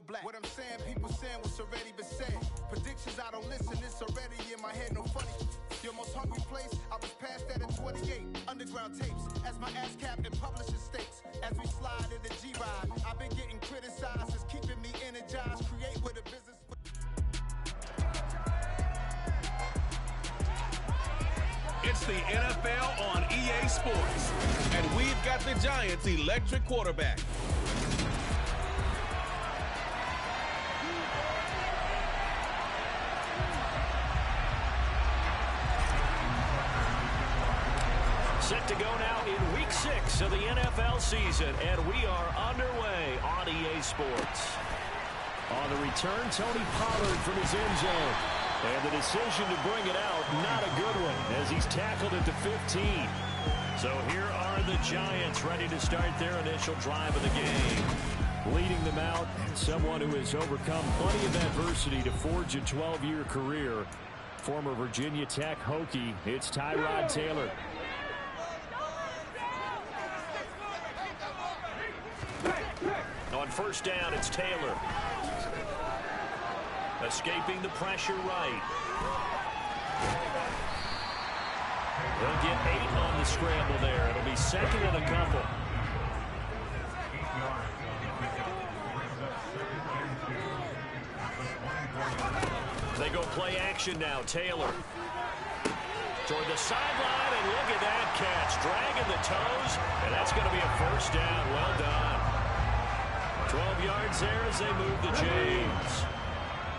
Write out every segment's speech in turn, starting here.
black. What I'm saying, people saying what's already been said. Predictions, I don't listen, it's already in my head, no funny. Your most hungry place, I was past that at 28. Underground tapes, as my ass cap in publishing states. As we slide in the G-Ride, I've been getting criticized, it's keeping me energized. Create with a business. It's the NFL on EA Sports, and we've got the Giants' electric quarterback. Set to go now in Week 6 of the NFL season, and we are underway on EA Sports. On the return, Tony Pollard from his end zone. And the decision to bring it out, not a good one, as he's tackled at the 15. So here are the Giants ready to start their initial drive of the game. Leading them out, someone who has overcome plenty of adversity to forge a 12-year career. Former Virginia Tech Hokie, it's Tyrod Taylor. On first down, it's Taylor. Escaping the pressure right. They'll get 8 on the scramble there. It'll be second and a couple. They go play action now. Taylor toward the sideline, and look at that catch. Dragging the toes, and that's going to be a first down. Well done. 12 yards there as they move the chains.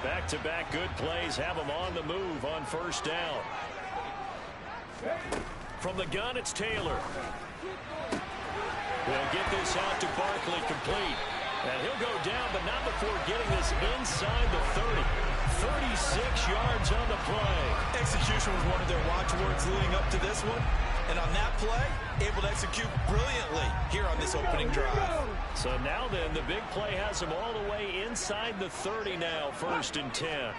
Back-to-back good plays have them on the move on first down. From the gun, it's Taylor. They'll get this out to Barkley complete. And he'll go down, but not before getting this inside the 30. 36 yards on the play. Execution was one of their watchwords leading up to this one. And on that play, able to execute brilliantly here on this opening drive. So now then, the big play has them all the way inside the 30 now, 1st and 10.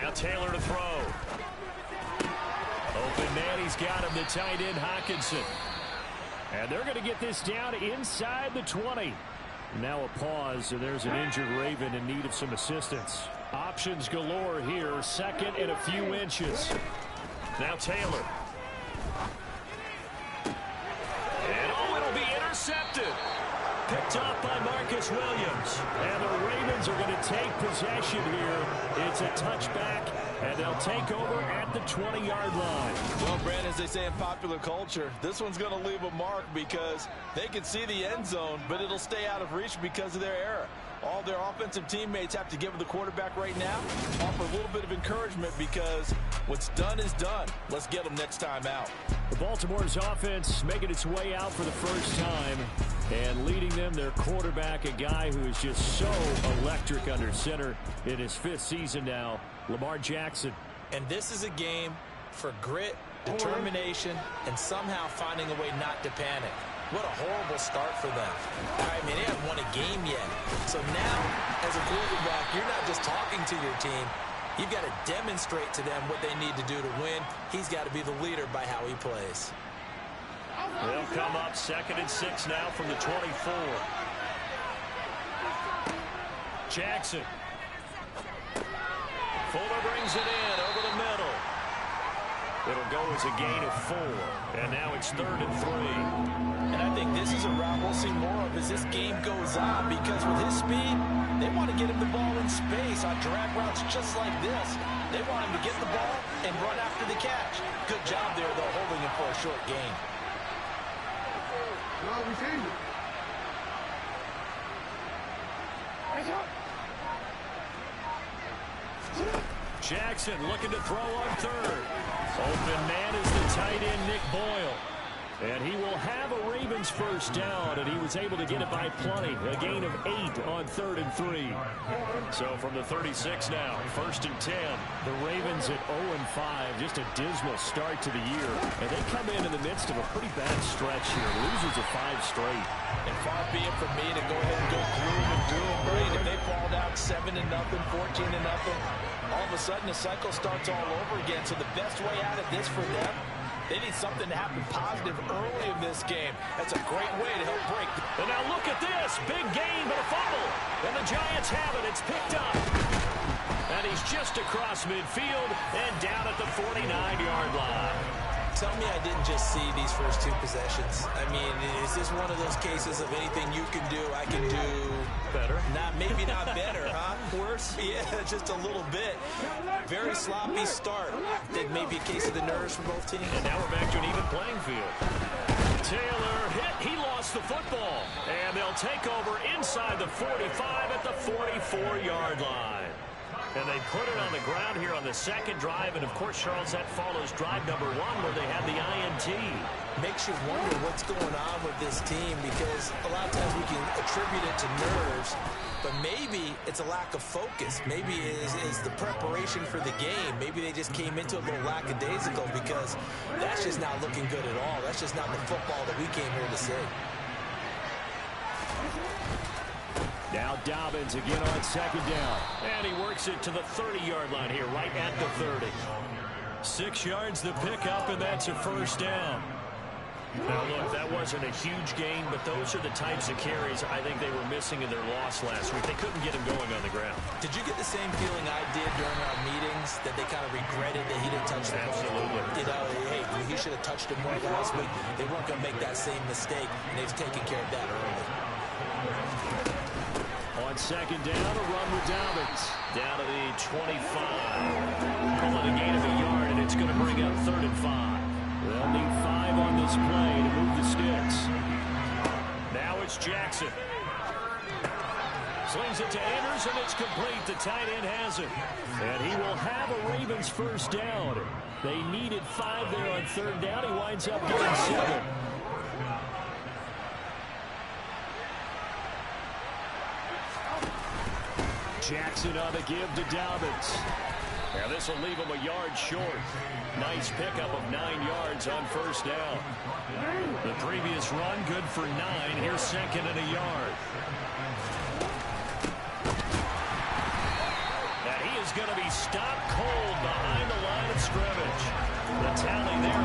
Now Taylor to throw. Open man, he's got him, the tight end Hockenson. And they're going to get this down inside the 20. Now a pause, and there's an injured Raven in need of some assistance. Options galore here, second and a few inches. Now Taylor. And it'll be intercepted. Picked off by Marcus Williams. And the Ravens are going to take possession here. It's a touchback, and they'll take over at the 20-yard line. Well, Brandon, as they say in popular culture, this one's going to leave a mark because they can see the end zone, but it'll stay out of reach because of their error. All their offensive teammates have to give the quarterback right now, offer a little bit of encouragement because what's done is done. Let's get them next time out. The Baltimore's offense making its way out for the first time, and leading them, their quarterback, a guy who is just so electric under center in his 5th season now, Lamar Jackson. And this is a game for grit, determination, and somehow finding a way not to panic. What a horrible start for them. I mean, they haven't won a game yet. So now, as a quarterback, you're not just talking to your team. You've got to demonstrate to them what they need to do to win. He's got to be the leader by how he plays. They'll come up 2nd and 6 now from the 24. Jackson. Fuller brings it in over the middle. It'll go as a gain of 4. And now it's 3rd and 3. And I think this is a route we'll see more of as this game goes on, because with his speed, they want to get him the ball in space on drag routes just like this. They want him to get the ball and run after the catch. Good job there, though, holding him for a short gain. Jackson looking to throw on 3rd. Open man is the tight end, Nick Boyle. And he will have a Ravens first down, and he was able to get it by plenty. A gain of 8 on 3rd and 3. So from the 36 now, 1st and 10. The Ravens at 0-5, just a dismal start to the year. And they come in the midst of a pretty bad stretch here. Losers of 5 straight. And far be it from me to go ahead and go gloom and doom, right? If they fall down 7-0, 14-0, all of a sudden the cycle starts all over again. So the best way out of this for them, they need something to happen positive early in this game. That's a great way to help break. And now pass. Big gain, but a fumble. And the Giants have it. It's picked up. And he's just across midfield and down at the 49-yard line. Tell me I didn't just see these first two possessions. I mean, is this one of those cases of anything you can do, I can do better? Maybe not better, huh? Worse? Yeah, just a little bit. Very sloppy start. It may be a case of the nerves for both teams. And now we're back to an even playing field. Taylor hit. He lost the football. And they'll take over inside the 45 at the 44-yard line. And they put it on the ground here on the second drive. And, of course, Charles, that follows drive number 1 where they had the INT. Makes you wonder what's going on with this team because a lot of times we can attribute it to nerves, but maybe it's a lack of focus. Maybe it is the preparation for the game. Maybe they just came into a little lackadaisical because that's just not looking good at all. That's just not the football that we came here to see. Now Dobbins again on second down. And he works it to the 30-yard line here, right at the 30. 6 yards the pickup, and that's a first down. Now, look, that wasn't a huge gain, but those are the types of carries I think they were missing in their loss last week. They couldn't get him going on the ground. Did you get the same feeling I did during our meetings, that they kind of regretted that he didn't touch the ball? Absolutely. You know, hey, he should have touched it more last week. They weren't going to make that same mistake, and they've taken care of that early. On second down, a run with Dobbins. Down to the 25. Pulling a gain of a yard, and it's going to bring up 3rd and 5. They'll need 5 on this play to move the sticks. Now it's Jackson. Slings it to Andrews, and it's complete. The tight end has it. And he will have a Ravens first down. They needed 5 there on 3rd down. He winds up getting 7. Jackson on the give to Dobbins. Now this will leave him a yard short. Nice pickup of 9 yards on first down. The previous run good for 9. Here's 2nd and a yard. And he is going to be stopped cold behind the line of scrimmage. The tally there,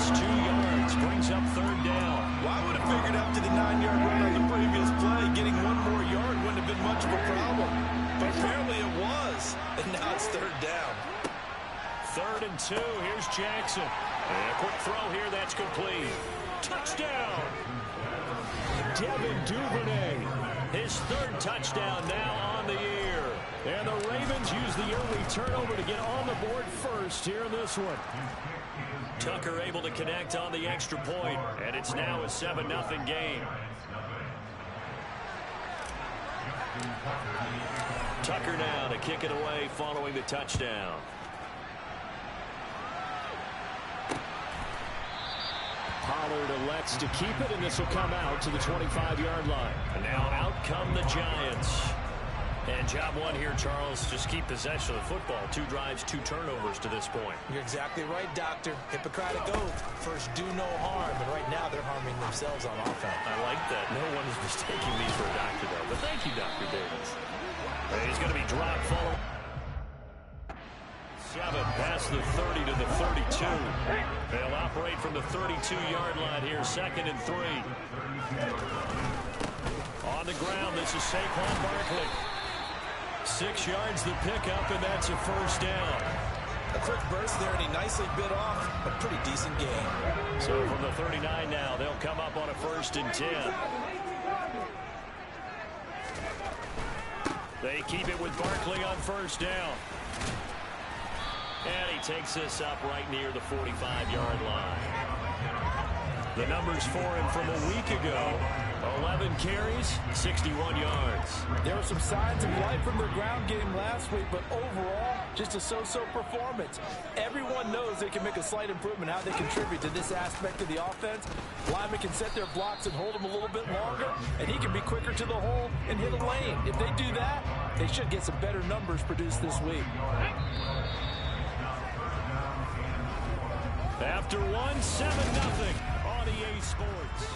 -2 yards, brings up 3rd down. Well, I would have figured up to the 9-yard run on the previous play. Getting 1 more yard wouldn't have been much of a problem. But apparently it was. And now it's 3rd down. 3rd and 2. Here's Jackson. And a quick throw here. That's complete. Touchdown. Devin Duvernay. His 3rd touchdown now on the year. And the Ravens use the early turnover to get on the board first here in this one. Tucker able to connect on the extra point. And it's now a 7-0 game. Tucker now to kick it away following the touchdown. Pollard elects to keep it, and this will come out to the 25-yard line. And now out come the Giants. And job 1 here, Charles, just keep possession of the football. 2 drives, 2 turnovers to this point. You're exactly right, Doctor. Hippocratic oath. First, do no harm. And right now, they're harming themselves on offense. I like that. No one is mistaking me for a doctor, though. But thank you, Dr. Davis. And he's going to be dropped following 7 past the 30 to the 32. They'll operate from the 32-yard line here, 2nd and 3. On the ground, this is Saquon Barkley. 6 yards the pickup, and that's a first down. A quick burst there, and he nicely bit off a pretty decent gain. So from the 39 now, they'll come up on a 1st and 10. They keep it with Barkley on first down. And he takes this up right near the 45-yard line. The numbers for him from a week ago: 11 carries, 61 yards. There were some signs of life from their ground game last week, but overall, just a so-so performance. Everyone knows they can make a slight improvement how they contribute to this aspect of the offense. Linemen can set their blocks and hold them a little bit longer, and he can be quicker to the hole and hit a lane. If they do that, they should get some better numbers produced this week. After 7-0 on EA Sports.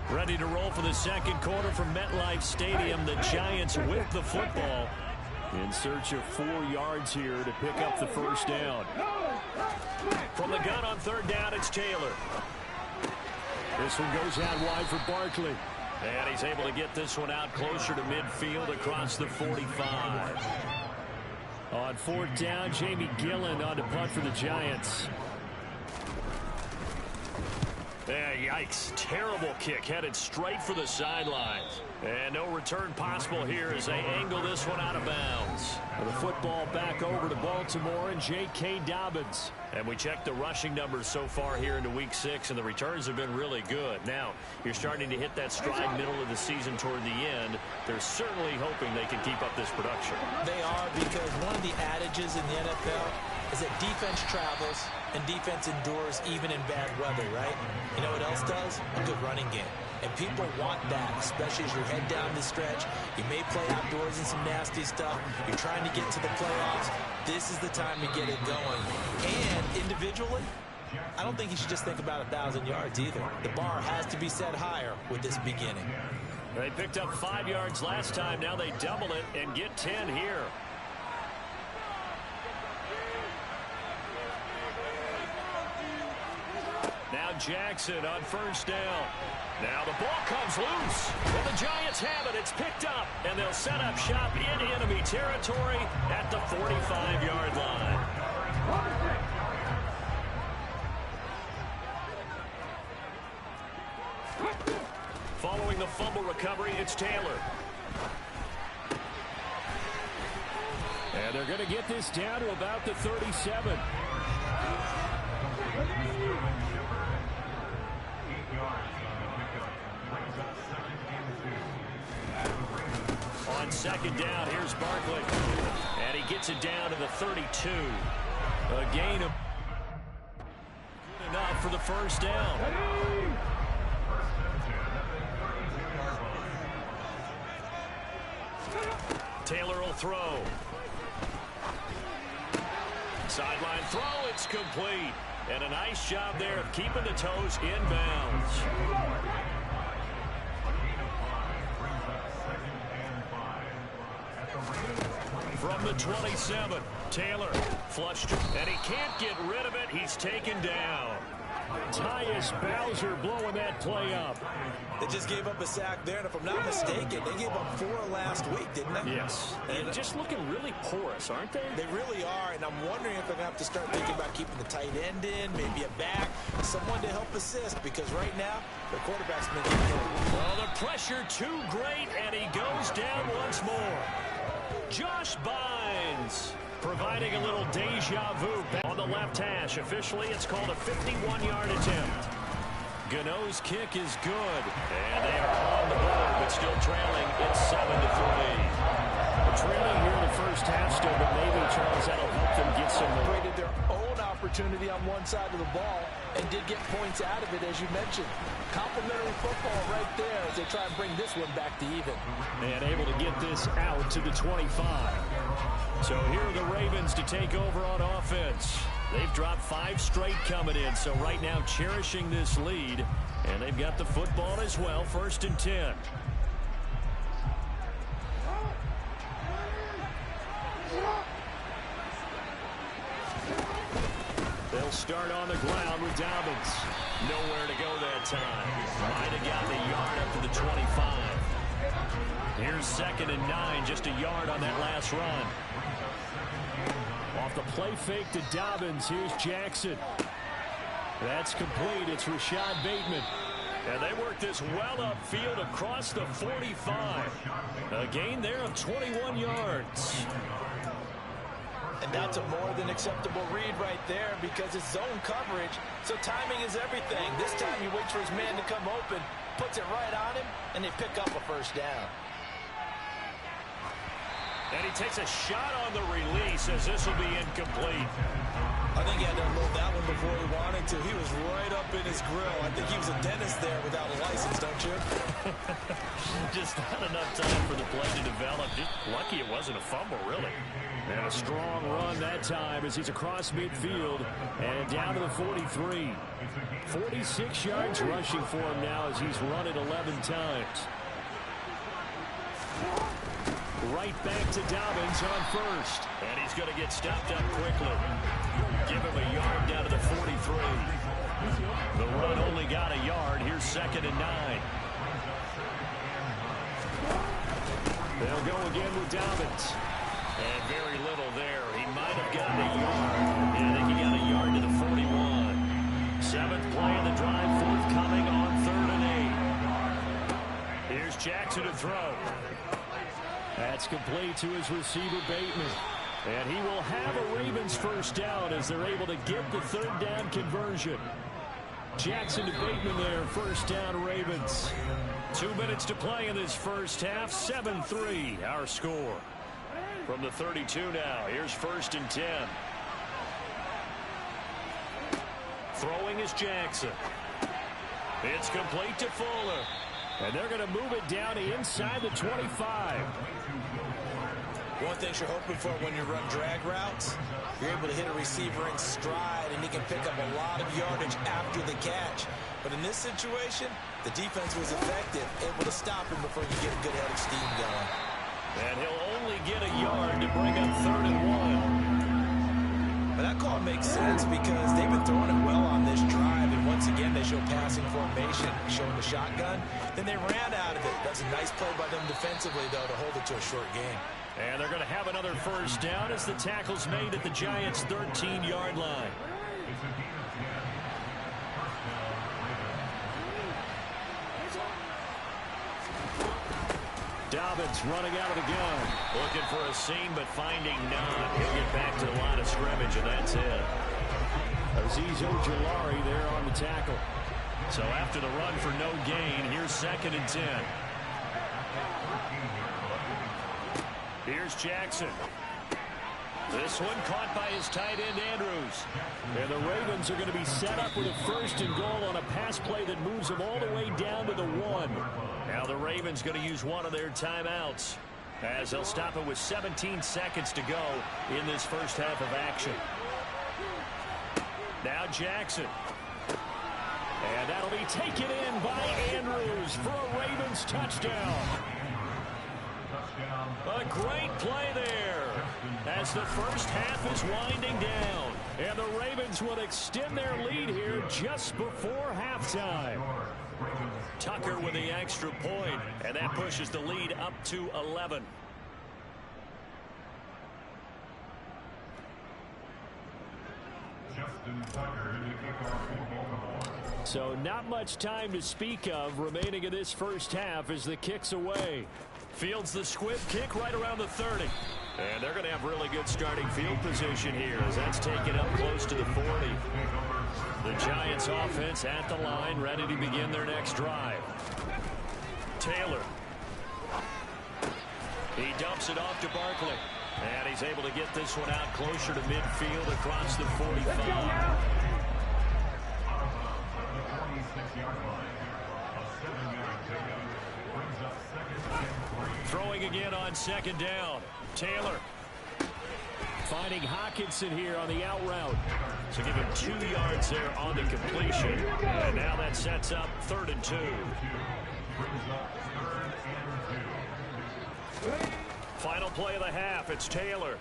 Ready to roll for the second quarter from MetLife Stadium. The Giants with the football in search of 4 yards here to pick up the first down. From the gun on 3rd down, it's Taylor. This one goes out wide for Barkley. And he's able to get this one out closer to midfield across the 45. On fourth down, Jamie Gillen on to punt for the Giants. Yikes. Terrible kick headed straight for the sidelines. And no return possible here as they angle this one out of bounds. The football back over to Baltimore and J.K. Dobbins. And we checked the rushing numbers so far here into Week 6, and the returns have been really good. Now, you're starting to hit that stride middle of the season toward the end. They're certainly hoping they can keep up this production. They are, because one of the adages in the NFL is that defense travels and defense endures even in bad weather, right? You know what else does? A good running game. And people want that, especially as you head down the stretch. You may play outdoors in some nasty stuff. You're trying to get to the playoffs. This is the time to get it going. And individually, I don't think you should just think about 1,000 yards either. The bar has to be set higher with this beginning. They picked up 5 yards last time. Now they double it and get 10 here. Now Jackson on first down. Now the ball comes loose. And the Giants have it. It's picked up. And they'll set up shop in enemy territory at the 45-yard line. Following the fumble recovery, it's Taylor. And they're going to get this down to about the 37. On second down, here's Barkley. And he gets it down to the 32. A gain of good enough for the first down. Taylor will throw. Sideline throw, it's complete. And a nice job there of keeping the toes inbounds. From the 27, Taylor flushed, and he can't get rid of it. He's taken down. Tyus Bowser blowing that play up. They just gave up a sack there, and if I'm not mistaken, they gave up 4 last week, didn't they? Yes. And just looking really porous, aren't they? They really are, and I'm wondering if they're going to have to start thinking about keeping the tight end in, maybe a back, someone to help assist, because right now, the quarterback's been getting hit. Well, the pressure too great, and he goes down once more. Josh Bynes providing a little deja vu on the left hash. Officially, it's called a 51-yard attempt. Gano's kick is good, and they are on the board, but still trailing. It's 7-3. Trailing here in the first half still, but maybe, Charles, that'll help them get some more. Created their own opportunity on one side of the ball and did get points out of it, as you mentioned. Complimentary football right there as they try and bring this one back to even. And able to get this out to the 25. So here are the Ravens to take over on offense. They've dropped 5 straight coming in, so right now cherishing this lead. And they've got the football as well, 1st and 10. They'll start on the ground with Dobbins. Nowhere to go that time. Might have gotten a yard up to the 25. Here's 2nd and 9, just a yard on that last run. Off the play fake to Dobbins, here's Jackson. That's complete. It's Rashad Bateman. And they work this well upfield across the 45. A gain there of 21 yards. And that's a more than acceptable read right there because it's zone coverage, so timing is everything. This time he waits for his man to come open, puts it right on him, and they pick up a first down. And he takes a shot on the release as this will be incomplete. I think he had to unload that one before he wanted to. He was right up in his grill. I think he was a dentist there without a license, don't you? Just not enough time for the play to develop. Just lucky it wasn't a fumble, really. And a strong run that time as he's across midfield and down to the 43. 46 yards rushing for him now as he's run it 11 times. Right back to Dobbins on first. And he's going to get stopped up quickly. Give him a yard down to the 43. The run only got a yard. Here's 2nd and 9. again with Dobbins. And very little there. He might have gotten a yard. Yeah, I think he got a yard to the 41. Seventh play of the drive, forthcoming on 3rd and 8. Here's Jackson to throw. That's complete to his receiver, Bateman. And he will have a Ravens first down as they're able to get the 3rd down conversion. Jackson to Bateman there, first down Ravens. 2 minutes to play in this first half, 7-3 our score. From the 32 now, here's 1st and 10. Throwing is Jackson. It's complete to Fuller. And they're going to move it down to inside the 25. One thing you're hoping for when you run drag routes, you're able to hit a receiver in stride, and he can pick up a lot of yardage after the catch. But in this situation, the defense was effective, able to stop him before you get a good head of steam going. And he'll only get a yard to bring up 3rd and 1. But that call makes sense because they've been throwing it well on this drive, and once again they show passing formation, showing the shotgun. Then they ran out of it. That's a nice play by them defensively, though, to hold it to a short game. And they're going to have another first down as the tackle's made at the Giants' 13-yard line. Dobbins running out of the gun. Looking for a seam, but finding none. He'll get back to the line of scrimmage, and that's it. Azeez Ojulari there on the tackle. So after the run for no gain, here's 2nd and 10. Here's Jackson. This one caught by his tight end, Andrews. And the Ravens are going to be set up with a 1st and goal on a pass play that moves them all the way down to the 1. Now the Ravens going to use one of their timeouts as they'll stop it with 17 seconds to go in this first half of action. Now Jackson. And that'll be taken in by Andrews for a Ravens touchdown. A great play there as the first half is winding down. And the Ravens will extend their lead here just before halftime. Tucker with the extra point, and that pushes the lead up to 11. So not much time to speak of remaining in this first half as the kick's away. Fields the squib kick right around the 30. And they're going to have really good starting field position here as that's taken up close to the 40. The Giants offense at the line, ready to begin their next drive. Taylor. He dumps it off to Barkley. And he's able to get this one out closer to midfield across the 45. Throwing again on 2nd down. Taylor. Finding Hockenson here on the out route. So give him 2 yards there on the completion. And now that sets up 3rd and 2. Final play of the half. It's Taylor.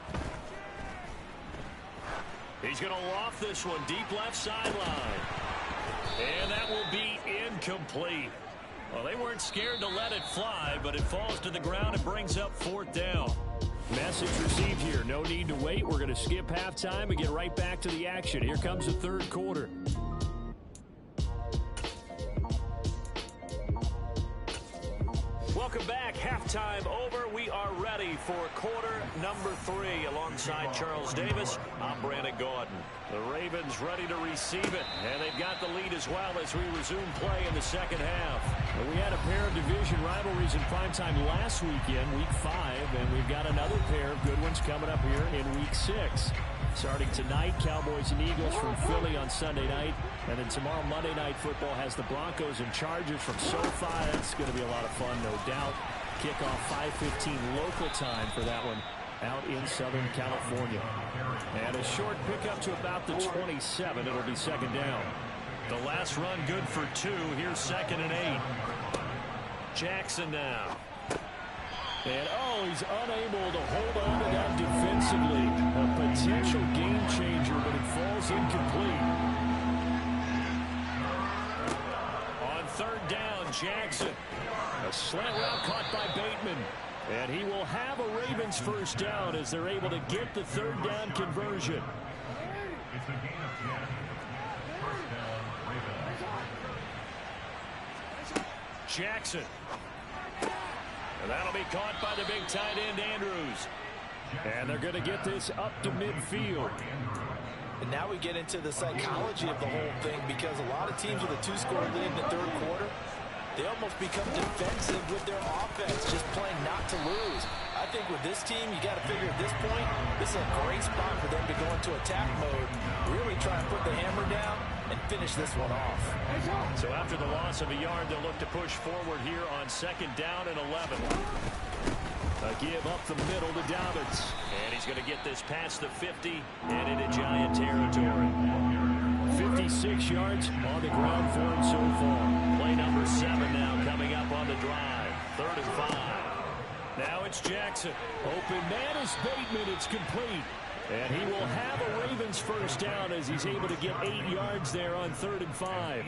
He's going to loft this one deep left sideline. And that will be incomplete. Well, they weren't scared to let it fly, but it falls to the ground and brings up 4th down. Message received here. No need to wait. We're going to skip halftime and get right back to the action. Here comes the 3rd quarter. Welcome back. Halftime over. We are ready for quarter number 3 alongside Charles Davis. I'm Brandon Gordon. The Ravens ready to receive it, and they've got the lead as well as we resume play in the second half. We had a pair of division rivalries in primetime last weekend, week 5, and we've got another pair of good ones coming up here in week 6. Starting tonight, Cowboys and Eagles from Philly on Sunday night. And then tomorrow, Monday Night Football has the Broncos and Chargers from SoFi. That's going to be a lot of fun, no doubt. Kickoff 5:15 local time for that one out in Southern California. And a short pickup to about the 27. It'll be 2nd down. The last run good for 2. Here's 2nd and 8. Jackson now. And, he's unable to hold on to that defensively. A potential game changer, but it falls incomplete. On 3rd down, Jackson. A slant route caught by Bateman. And he will have a Ravens first down as they're able to get the third down conversion. Jackson. And that'll be caught by the big tight end, Andrews. And they're going to get this up to midfield. And now we get into the psychology of the whole thing, because a lot of teams with a two-score lead in the third quarter, they almost become defensive with their offense, just playing not to lose. I think with this team, you got to figure at this point, this is a great spot for them to go into attack mode, really try and put the hammer down and finish this one off. So after the loss of a yard, they'll look to push forward here on second down and 11. A give up the middle to Dobbins. And he's going to get this past the 50 and into Giant territory. 56 yards on the ground for him so far. Play number 7 now coming up on the drive. 3rd and 5. Now it's Jackson. Open man is Bateman. It's complete. And he will have a Ravens first down as he's able to get 8 yards there on 3rd and 5.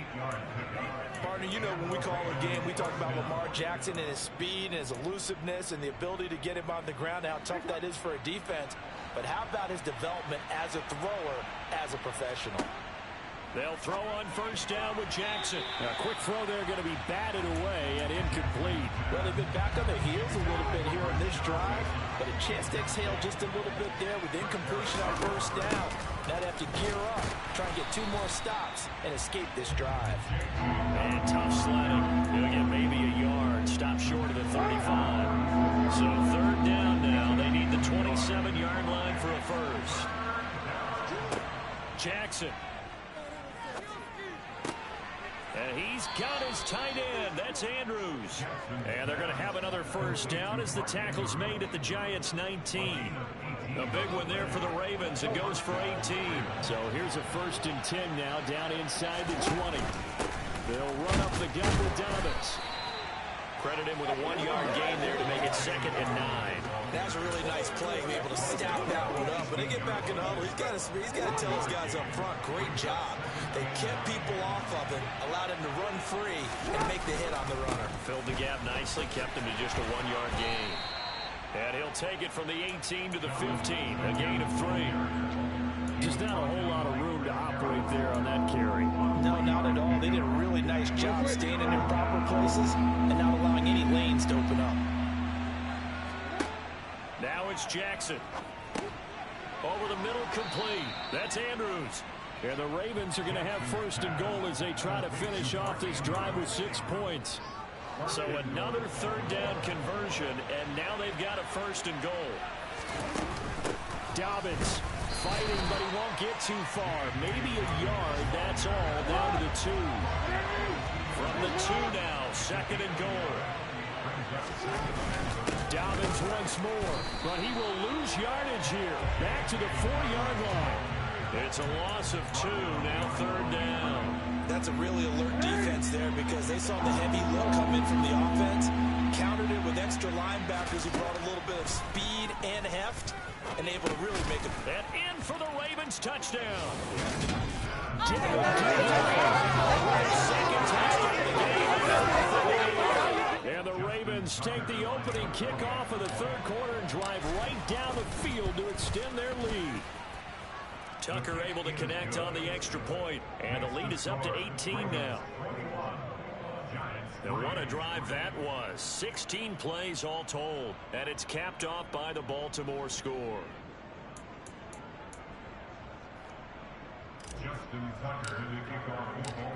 Partner, you know when we call a game, we talk about Lamar Jackson and his speed and his elusiveness and the ability to get him on the ground, how tough that is for a defense. But how about his development as a thrower, as a professional? They'll throw on first down with Jackson. A quick throw there going to be batted away and incomplete. Well, they've been back on their heels a little bit here on this drive, but a chance to exhale just a little bit there with incompletion on first down. Now they have to gear up, try and get 2 more stops and escape this drive. And tough sledding. They'll get maybe a yard. Stop short of the 35. So 3rd down now. They need the 27-yard line for a first. Jackson. And he's got his tight end. That's Andrews. And they're going to have another first down as the tackle's made at the Giants' 19. A big one there for the Ravens. It goes for 18. So here's a 1st and 10 now down inside the 20. They'll run up the gut with Dobbins. Credit him with a 1-yard gain there to make it 2nd and 9. That's a really nice play, being able to stout that one up. When they get back in the huddle, he's got to tell his guys up front, great job. They kept people off of him, allowed him to run free and make the hit on the runner. Filled the gap nicely, kept him to just a 1-yard gain. And he'll take it from the 18 to the 15, a gain of 3. Just not a whole lot of room to operate there on that carry. No, not at all. They did a really nice job staying in their proper places and not allowing any lanes to open up. Now it's Jackson. Over the middle, complete. That's Andrews. And the Ravens are going to have 1st and goal as they try to finish off this drive with 6 points. So another 3rd down conversion, and now they've got a 1st and goal. Dobbins fighting, but he won't get too far. Maybe a yard, that's all, down to the 2. From the 2 now, 2nd and goal. Dobbins once more, but he will lose yardage here. Back to the 4-yard line. It's a loss of 2, now 3rd down. That's a really alert defense there, because they saw the heavy look come in from the offense, countered it with extra linebackers who brought a little bit of speed and heft, and able to really make it. And in for the Ravens touchdown. And the Ravens take the opening kickoff of the 3rd quarter and drive right down the field to extend their lead. Tucker able to connect on the extra point, and the lead is up to 18 now. And what a drive that was. 16 plays all told, and it's capped off by the Baltimore score.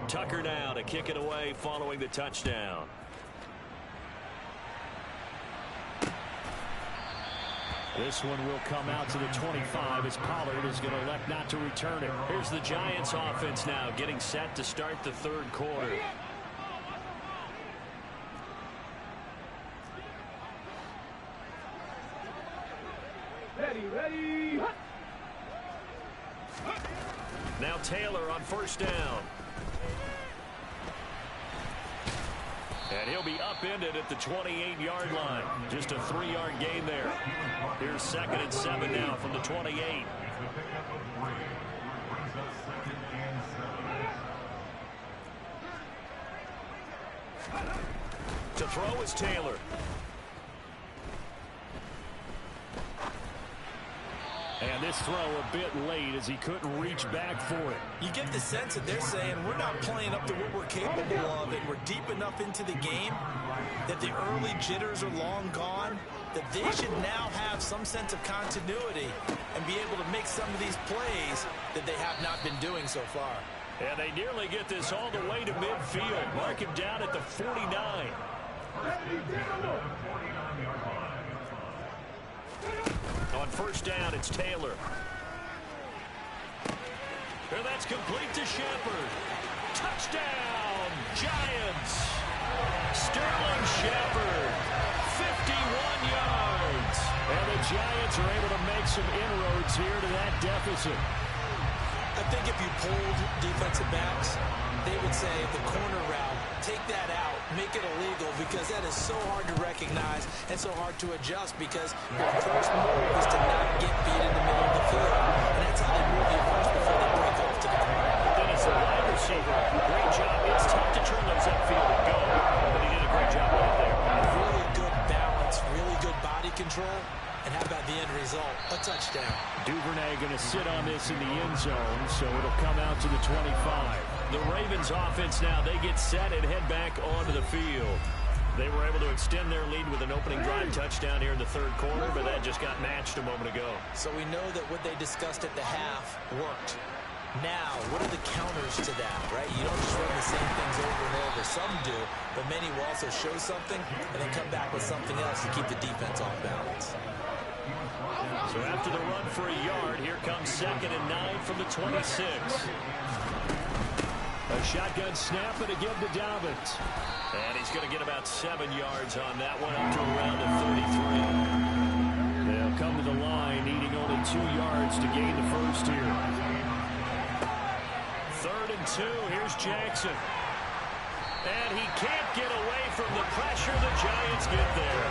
Tucker now to kick it away following the touchdown. This one will come out to the 25 as Pollard is going to elect not to return it. Here's the Giants offense now getting set to start the 3rd quarter. Ready. Now Taylor on first down. And he'll be upended at the 28-yard line. Just a 3-yard gain there. Here's 2nd and 7 now from the 28. To throw is Taylor. this throw a bit late as he couldn't reach back for it. You get the sense that they're saying we're not playing up to what we're capable of, and we're deep enough into the game that the early jitters are long gone, that they should now have some sense of continuity and be able to make some of these plays that they have not been doing so far. And they nearly get this all the way to midfield. Mark him down at the 49. On first down, it's Taylor. And that's complete to Shepard. Touchdown, Giants. Sterling Shepard, 51 yards. And the Giants are able to make some inroads here to that deficit. I think if you polled defensive backs, they would say the corner route, take that out, make it illegal, because that is so hard to recognize and so hard to adjust, because your first move is to not get beat in the middle of the field. And that's how they move you first before they break off to the corner. But then as a wide receiver, great job. It's tough to turn those upfield and go, but he did a great job right there. Really good balance, really good body control. And how about the end result? A touchdown. Duvernay going to sit on this in the end zone, so it'll come out to the 25. The Ravens offense now, they get set and head back onto the field. They were able to extend their lead with an opening drive touchdown here in the third quarter, but that just got matched a moment ago. So we know that what they discussed at the half worked. Now, what are the counters to that, right? You don't just run the same things over and over. Some do, but many will also show something and then come back with something else to keep the defense off balance. So after the run for a yard, here comes 2nd and 9 from the 26. A shotgun snap and again to Dobbins. And he's going to get about 7 yards on that one, up to around the 33. They'll come to the line, needing only 2 yards to gain the first here. 3rd and 2, here's Jackson. And he can't get away from the pressure. The Giants get there.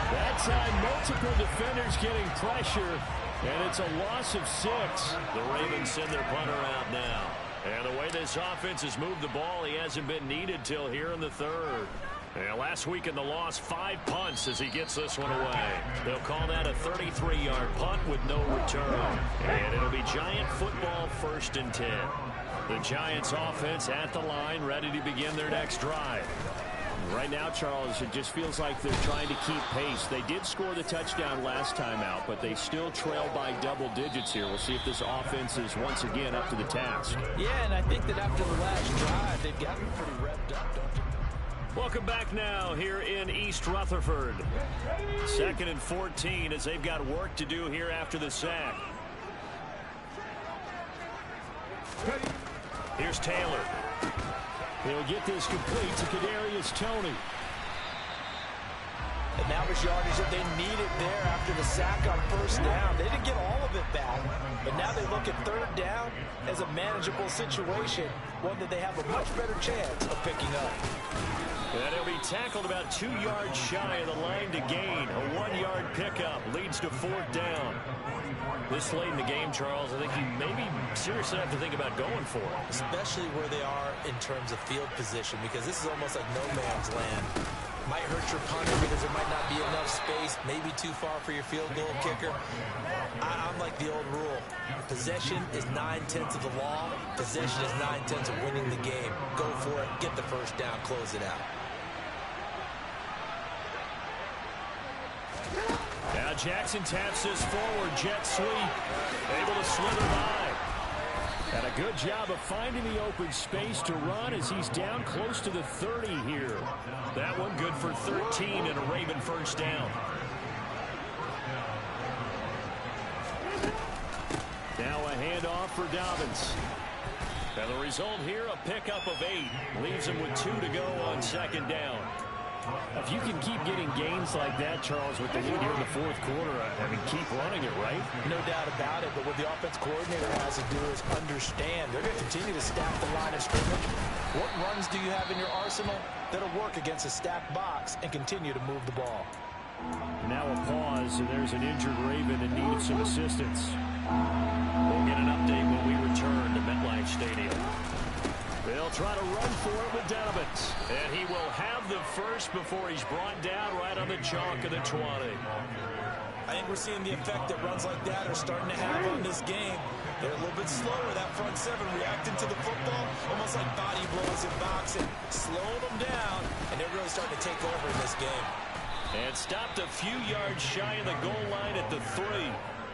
That time, multiple defenders getting pressure, and it's a loss of 6. The Ravens send their punter out now. And the way this offense has moved the ball, he hasn't been needed till here in the third. And last week in the loss, 5 punts as he gets this one away. They'll call that a 33-yard punt with no return. And it'll be Giant football, 1st and 10. The Giants offense at the line, ready to begin their next drive. Right now, Charles, it just feels like they're trying to keep pace. They did score the touchdown last time out, but they still trail by double digits here. We'll see if this offense is once again up to the task. Yeah, and I think that after the last drive, they've gotten pretty revved up, don't you? Welcome back now here in East Rutherford. 2nd and 14 as they've got work to do here after the sack. Here's Taylor. He'll get this complete to Kadarius Toney. And that was yardage that they needed there after the sack on 1st down. They didn't get all of it back, but now they look at 3rd down as a manageable situation, one that they have a much better chance of picking up. And he'll be tackled about 2 yards shy of the line to gain. A 1-yard pickup leads to 4th down. This late in the game, Charles, I think you maybe seriously have to think about going for it. Especially where they are in terms of field position, because this is almost like no man's land. Might hurt your punter because there might not be enough space, maybe too far for your field goal kicker. I'm like the old rule. Possession is 9/10 of the law. Possession is 9/10 of winning the game. Go for it, get the 1st down, close it out. Now Jackson taps this forward, jet sweep, able to slither by. And a good job of finding the open space to run as he's down close to the 30 here. That one good for 13 and a Raven 1st down. Now a handoff for Dobbins. And the result here, a pickup of 8. Leaves him with 2 to go on 2nd down. If you can keep getting gains like that, Charles, with the lead here in the 4th quarter, I mean, keep running it, right? No doubt about it, but what the offense coordinator has to do is understand. They're going to continue to stack the line of scrimmage. What runs do you have in your arsenal that'll work against a stacked box and continue to move the ball? Now a pause, and there's an injured Raven that needed some assistance. We'll get an update when we return to MetLife Stadium. They'll try to run for it with Dobbins. And he will have the first before he's brought down right on the chalk of the 20. I think we're seeing the effect that runs like that are starting to have on this game. They're a little bit slower, that front seven, reacting to the football, almost like body blows in boxing. Slowing them down, and they're really starting to take over in this game. And stopped a few yards shy of the goal line at the 3.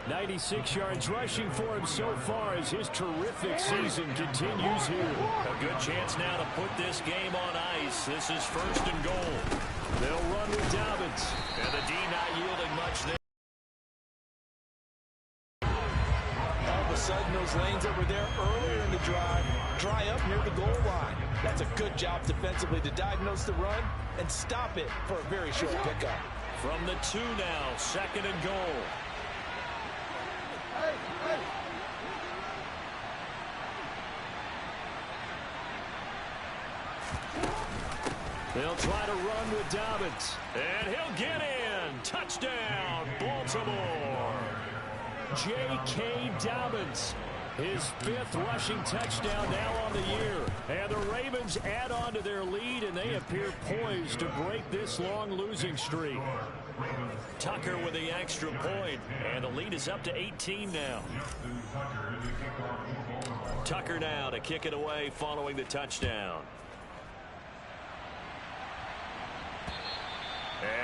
96 yards rushing for him so far as his terrific season continues here. A good chance now to put this game on ice. This is 1st and goal. They'll run with Dobbins. And the D not yielding much there. All of a sudden, those lanes that were there earlier in the drive dry up near the goal line. That's a good job defensively to diagnose the run and stop it for a very short pickup. From the 2 now, 2nd and goal. They'll try to run with Dobbins. And he'll get in. Touchdown, Baltimore. J.K. Dobbins, his 5th rushing touchdown now on the year. And the Ravens add on to their lead, and they appear poised to break this long losing streak. Tucker with the extra point, and the lead is up to 18 now. Tucker now to kick it away following the touchdown.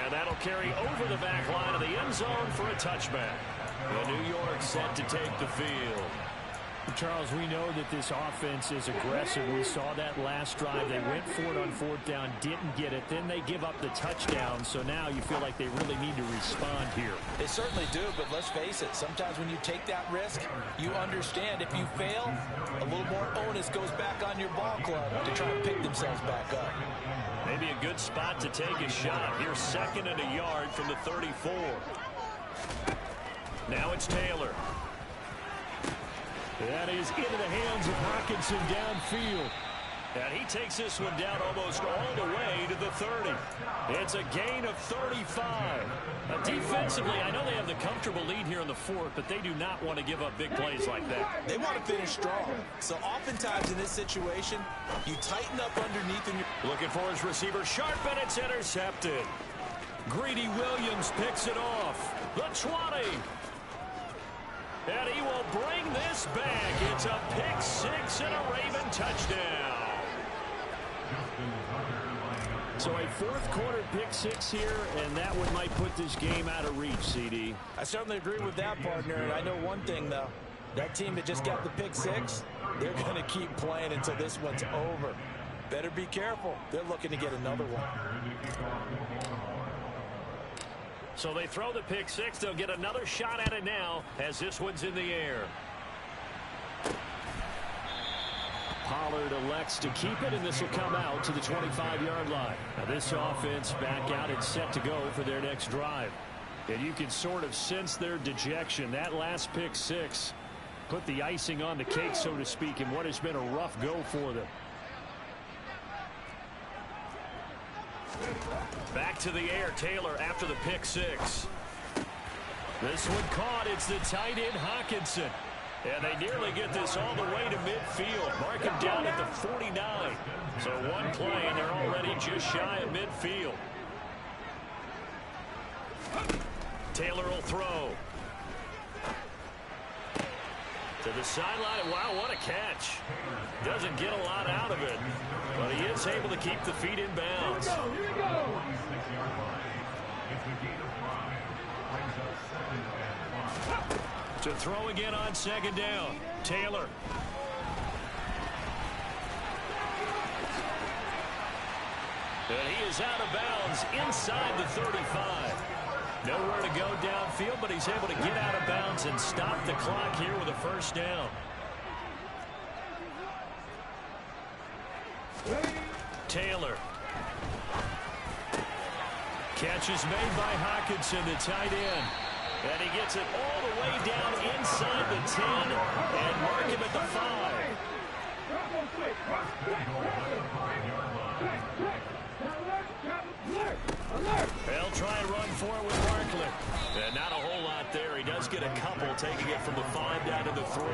And that'll carry over the back line of the end zone for a touchback. The New York set to take the field. Charles, we know that this offense is aggressive. We saw that last drive. They went for it on 4th down, didn't get it. Then they give up the touchdown. So now you feel like they really need to respond here. They certainly do, but let's face it. Sometimes when you take that risk, you understand if you fail, a little more onus goes back on your ball club to try and pick themselves back up. Maybe a good spot to take a shot. Here's 2nd and a yard from the 34. Now it's Taylor. That is into the hands of Hockenson downfield. And he takes this one down almost all the way to the 30. It's a gain of 35. Defensively, I know they have the comfortable lead here in the 4th, but they do not want to give up big plays like that. They want to finish strong. So oftentimes in this situation, you tighten up underneath and you're looking for his receiver sharp, and it's intercepted. Greedy Williams picks it off. The 20. And he will bring this back. It's a pick 6 and a Raven touchdown. So a 4th quarter pick 6 here, and that one might put this game out of reach, CD. I certainly agree with that, partner. And I know one thing, though. That team that just got the pick 6, they're going to keep playing until this one's over. Better be careful. They're looking to get another one. So they throw the pick 6. They'll get another shot at it now as this one's in the air. Pollard elects to keep it, and this will come out to the 25-yard line. Now this offense back out and set to go for their next drive. And you can sort of sense their dejection. That last pick 6 put the icing on the cake, so to speak, in what has been a rough go for them. Back to the air, Taylor after the pick 6. This one caught. It's the tight end Hockenson. And they nearly get this all the way to midfield. Mark him down at the 49. So one play, and they're already just shy of midfield. Taylor will throw. To the sideline. Wow, what a catch. Doesn't get a lot out of it, but he is able to keep the feet in bounds. To throw again on 2nd down. Taylor. And he is out of bounds inside the 35. Nowhere to go downfield, but he's able to get out of bounds and stop the clock here with a 1st down. Taylor. Catch is made by Hockenson, the tight end. And he gets it all the way down inside the 10 and mark him at the 5. They'll try and run for it with Barkley. And not a whole lot there. He does get a couple, taking it from the 5 down to the 3.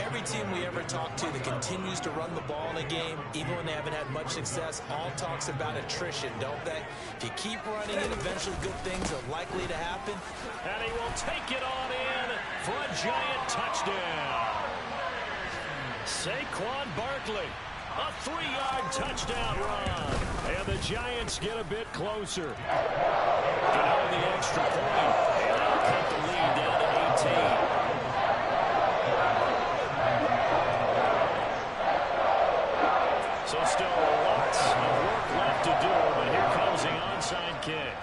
Every team we ever talk to that continues to run the ball in a game, even when they haven't had much success, all talks about attrition, don't they? If you keep running it, eventually good things are likely to happen. And he will take it on in for a giant touchdown. Saquon Barkley, a 3-yard touchdown run. And the Giants get a bit closer. Get on the extra point. And they'll cut the lead down to 18. So still lots of work left to do, but here comes the onside kick.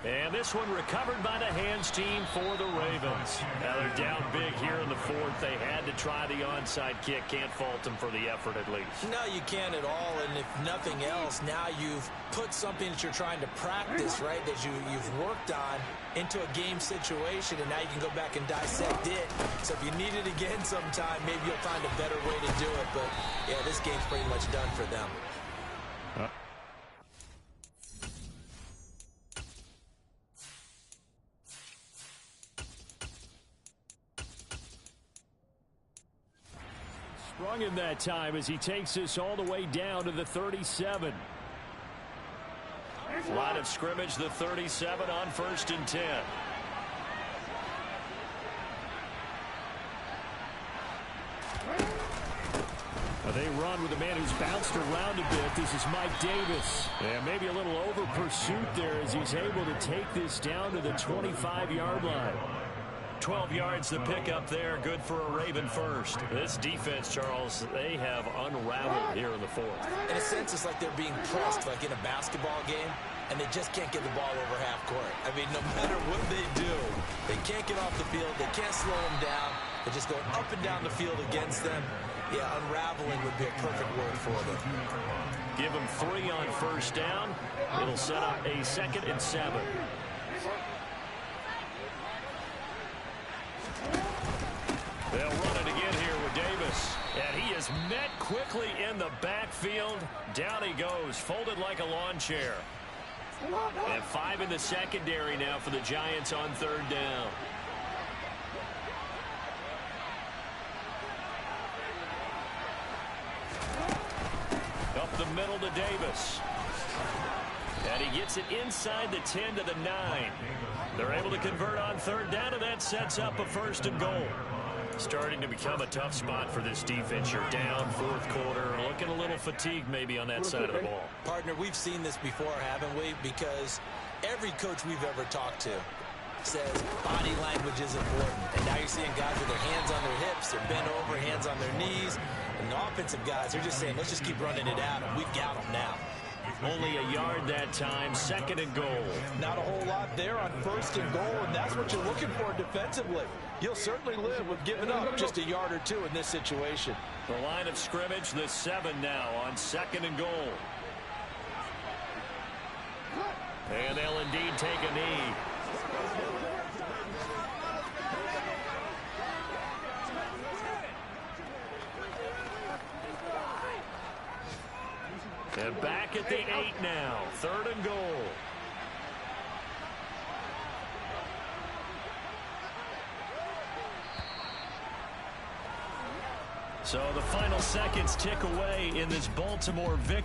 And this one recovered by the hands team for the Ravens. Now they're down big here in the fourth. They had to try the onside kick. Can't fault them for the effort at least. No, you can't at all. And if nothing else, now you've put something that you're trying to practice, right, that you've worked on into a game situation, and now you can go back and dissect it. So if you need it again sometime, maybe you'll find a better way to do it. But, yeah, this game's pretty much done for them. Sprung in that time as he takes this all the way down to the 37. Line of scrimmage, the 37 on 1st and 10. They run with a man who's bounced around a bit. This is Mike Davis. And maybe a little over pursuit there as he's able to take this down to the 25-yard line. 12 yards the pickup there. Good for a Raven first. This defense, Charles, they have unraveled here in the fourth. In a sense, it's like they're being pressed like in a basketball game, and they just can't get the ball over half court. I mean, no matter what they do, they can't get off the field. They can't slow them down. They're just going up and down the field against them. Yeah, unraveling would be a perfect word for them. Give them 3 on 1st down. It'll set up a 2nd and 7. They'll run it again here with Davis. And he is met quickly in the backfield. Down he goes, folded like a lawn chair. And 5 in the secondary now for the Giants on 3rd down. Up the middle to Davis. And he gets it inside the 10 to the 9. They're able to convert on 3rd down, and that sets up a 1st and goal. Starting to become a tough spot for this defense. You're down 4th quarter, looking a little fatigued maybe on that side of the ball. Partner, we've seen this before, haven't we? Because every coach we've ever talked to says body language is important. And now you're seeing guys with their hands on their hips, they're bent over, hands on their knees. And the offensive guys, they're just saying, let's just keep running it at them. We've got them now. Only a yard that time, 2nd and goal. Not a whole lot there on 1st and goal, and that's what you're looking for defensively. You'll certainly live with giving up just a yard or 2 in this situation. The line of scrimmage, the 7 now on 2nd and goal. And they'll indeed take a knee. And back at the 8 now. 3rd and goal. So the final seconds tick away in this Baltimore victory.